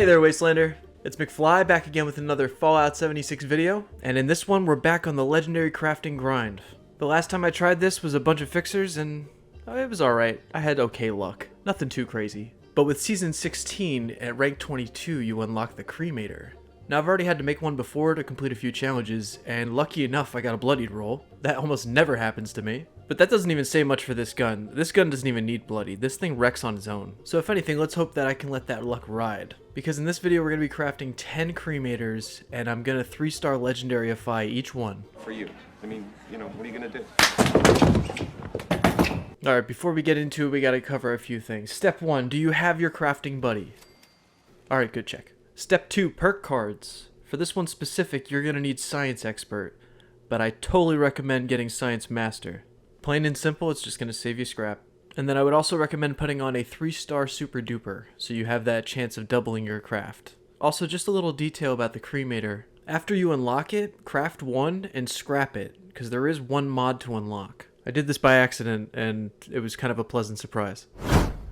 Hey there, Wastelander. It's McFly back again with another Fallout 76 video, and in this one we're back on the legendary crafting grind. The last time I tried this was a bunch of fixers and it was alright. I had okay luck. Nothing too crazy. But with Season 16 at rank 22 you unlock the Cremator. Now I've already had to make one before to complete a few challenges, and lucky enough I got a bloodied roll. That almost never happens to me. But that doesn't even say much for this gun. This gun doesn't even need bloody. This thing wrecks on its own. So if anything, let's hope that I can let that luck ride. Because in this video we're going to be crafting 10 Cremators, and I'm going to 3-star legendaryify each one. For you. I mean, you know, what are you going to do? Alright, before we get into it, we got to cover a few things. Step 1, do you have your crafting buddy? Alright, good check. Step 2, perk cards. For this one specific, you're going to need Science Expert, but I totally recommend getting Science Master. Plain and simple, it's just going to save you scrap. And then I would also recommend putting on a 3-star Super Duper, so you have that chance of doubling your craft. Also, just a little detail about the Cremator. After you unlock it, craft one and scrap it, because there is one mod to unlock. I did this by accident, and it was kind of a pleasant surprise.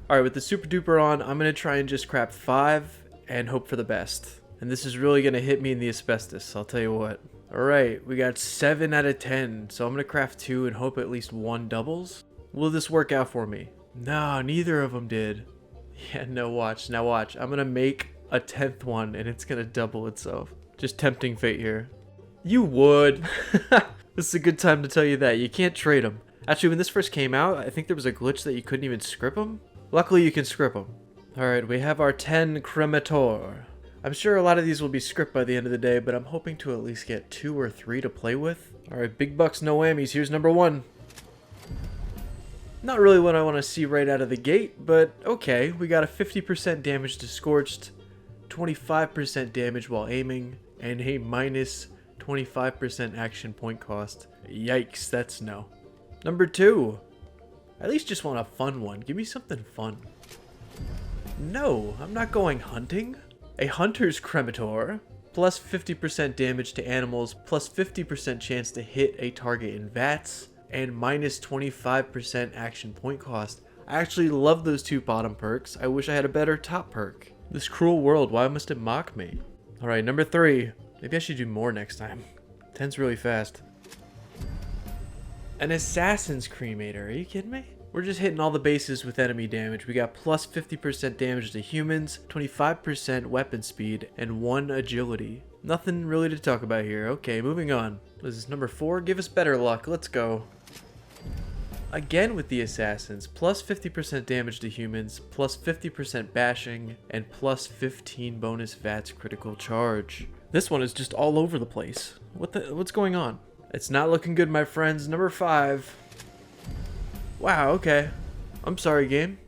Alright, with the Super Duper on, I'm going to try and just craft 5 and hope for the best. And this is really going to hit me in the asbestos, I'll tell you what. Alright, we got 7 out of 10, so I'm going to craft 2 and hope at least 1 doubles. Will this work out for me? No, neither of them did. Yeah, no, watch. Now watch. I'm going to make a 10th one and it's going to double itself. Just tempting fate here. You would. This is a good time to tell you that. You can't trade them. Actually, when this first came out, I think there was a glitch that you couldn't even script them. Luckily, you can script them. Alright, we have our 10 Cremator. I'm sure a lot of these will be script by the end of the day, but I'm hoping to at least get 2 or 3 to play with. Alright, big bucks, no whammies. Here's number 1. Not really what I want to see right out of the gate, but okay. We got a 50% damage to Scorched, 25% damage while aiming, and a minus 25% action point cost. Yikes, that's no. Number 2. I at least just want a fun one. Give me something fun. No, I'm not going hunting. A Hunter's Cremator, plus 50% damage to animals, plus 50% chance to hit a target in VATS, and minus 25% action point cost. I actually love those 2 bottom perks. I wish I had a better top perk. This cruel world, why must it mock me? Alright, number 3. Maybe I should do more next time. 10's really fast. An Assassin's Cremator, are you kidding me? We're just hitting all the bases with enemy damage. We got plus 50% damage to humans, 25% weapon speed, and 1 agility. Nothing really to talk about here. Okay, moving on. This is number 4. Give us better luck. Let's go. Again with the Assassins. Plus 50% damage to humans, plus 50% bashing, and plus 15 bonus VATS critical charge. This one is just all over the place. What's going on? It's not looking good, my friends. Number 5. Wow, okay. I'm sorry, game.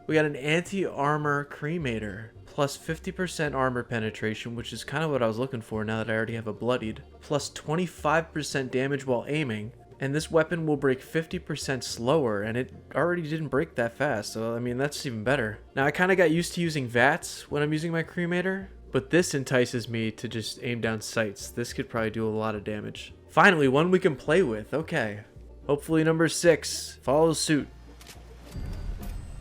We got an anti-armor Cremator. Plus 50% armor penetration, which is kind of what I was looking for now that I already have a bloodied. Plus 25% damage while aiming. And this weapon will break 50% slower, and it already didn't break that fast, so I mean, that's even better. Now, I kind of got used to using VATS when I'm using my Cremator, but this entices me to just aim down sights. This could probably do a lot of damage. Finally, one we can play with. Okay. Hopefully number 6 follows suit.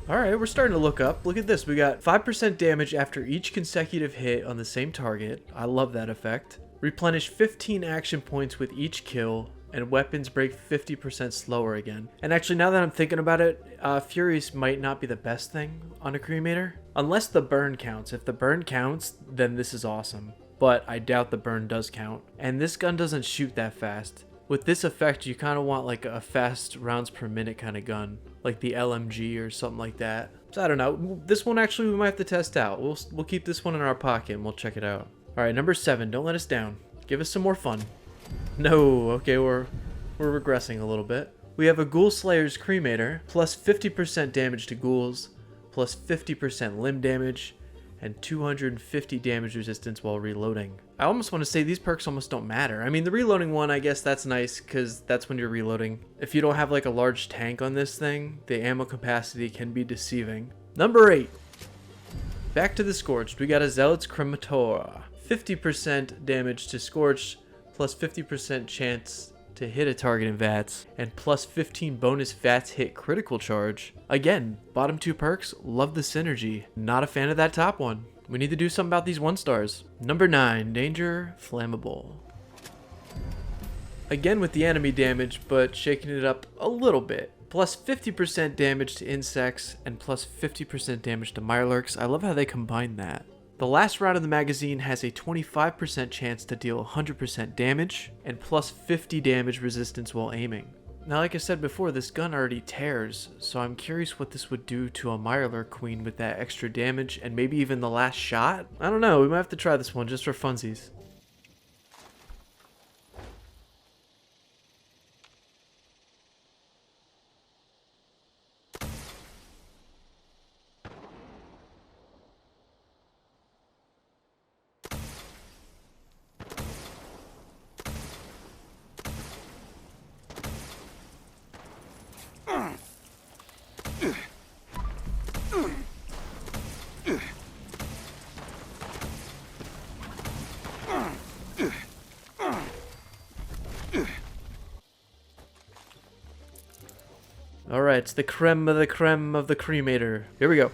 Alright, we're starting to look up. Look at this. We got 5% damage after each consecutive hit on the same target. I love that effect. Replenish 15 action points with each kill, and weapons break 50% slower again. And actually, now that I'm thinking about it, Furious might not be the best thing on a Cremator. Unless the burn counts. If the burn counts, then this is awesome. But I doubt the burn does count. And this gun doesn't shoot that fast. With this effect, you kind of want like a fast rounds per minute kind of gun, like the LMG or something like that. So I don't know. This one actually we might have to test out. We'll keep this one in our pocket and we'll check it out. All right, number 7. Don't let us down. Give us some more fun. No, okay, we're regressing a little bit. We have a Ghoul Slayer's Cremator, plus 50% damage to ghouls, plus 50% limb damage, and 250 damage resistance while reloading. I almost want to say these perks almost don't matter. I mean, the reloading one, I guess that's nice because that's when you're reloading. If you don't have like a large tank on this thing, the ammo capacity can be deceiving. Number 8. Back to the Scorched. We got a Zealot's Cremator. 50% damage to Scorched, plus 50% chance to hit a target in VATS, and plus 15 bonus VATS hit critical charge. Again, bottom 2 perks, love the synergy. Not a fan of that top one. We need to do something about these 1-stars. Number 9, danger, flammable. Again with the enemy damage, but shaking it up a little bit. Plus 50% damage to insects and plus 50% damage to mirelurks. I love how they combine that. The last round of the magazine has a 25% chance to deal 100% damage and plus 50 damage resistance while aiming. Now, like I said before, this gun already tears, so I'm curious what this would do to a mirelurk queen with that extra damage and maybe even the last shot? I don't know, we might have to try this one just for funsies. Alright, it's the creme of the Cremator. Here we go.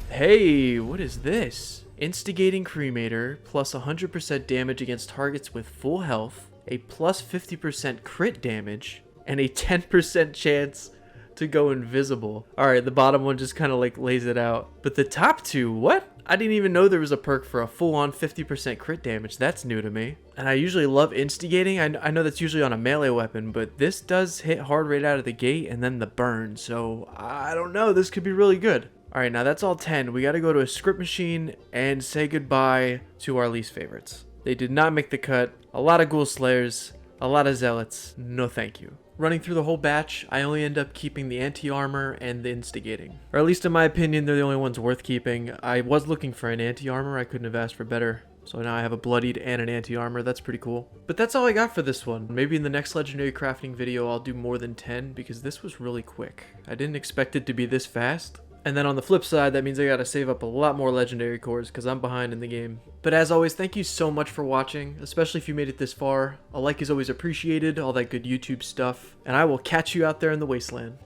Hey, what is this? Instigating Cremator, plus 100% damage against targets with full health, a plus 50% crit damage, and a 10% chance to go invisible. Alright, the bottom one just kind of like lays it out. But the top two, what? I didn't even know there was a perk for a full-on 50% crit damage. That's new to me. And I usually love instigating. I know that's usually on a melee weapon, but this does hit hard right out of the gate and then the burn. So I don't know. This could be really good. Alright, now that's all 10. We got to go to a script machine and say goodbye to our least favorites. They did not make the cut. A lot of ghoul slayers, a lot of zealots. No thank you. Running through the whole batch, I only end up keeping the anti-armor and the instigating. Or at least in my opinion, they're the only ones worth keeping. I was looking for an anti-armor, I couldn't have asked for better. So now I have a bloodied and an anti-armor, that's pretty cool. But that's all I got for this one. Maybe in the next legendary crafting video I'll do more than 10 because this was really quick. I didn't expect it to be this fast. And then on the flip side, that means I gotta save up a lot more legendary cores because I'm behind in the game. But as always, thank you so much for watching, especially if you made it this far. A like is always appreciated, all that good YouTube stuff. And I will catch you out there in the wasteland.